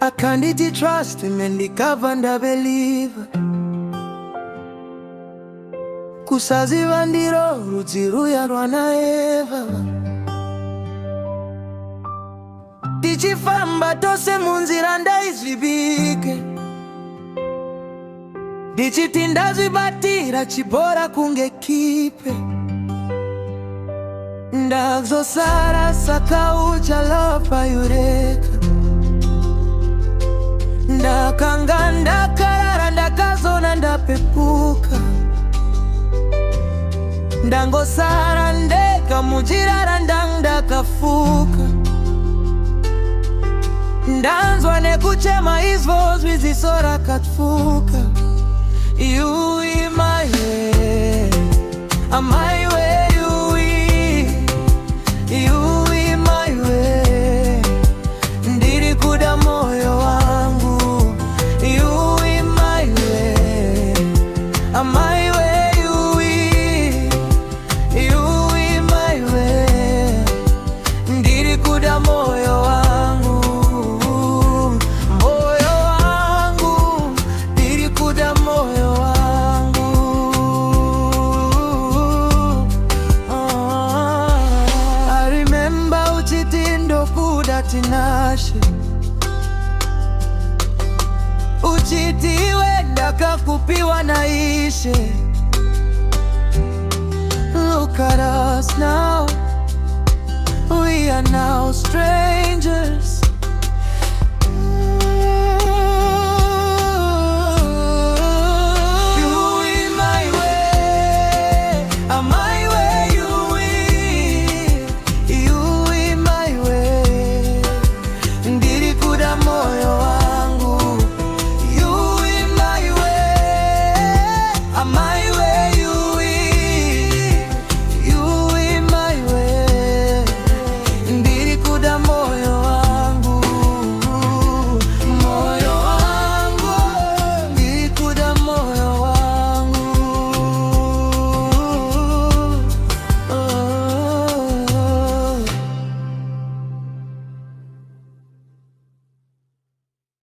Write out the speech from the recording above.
I can't trust him and the cover and I believe. Kusazi vandiro rudziru ya rwanaeva. Tichifamba tose munzira ndaizvibike. Ndichiti ndazvibatira chibora kunge kipe. Ndazosara saka uchalopa yureka. Ndakanga ndakarara ndakazona ndapepuka. Ndangosara ndeka mujirara ndakafuka. Ndanzwa nekuchema izvo zvizisora katfuka. You in my way, my way, you in my way. Ndiri kuda moyo wangu. You in my way, my way, you in my way. Ndiri kuda moyo wangu, moyo wangu, ndiri kuda moyo wangu. I remember uchitindo kuda tinashe. Uchitiwe ndakakupiwa naishe. Look at us now, we are now strangers.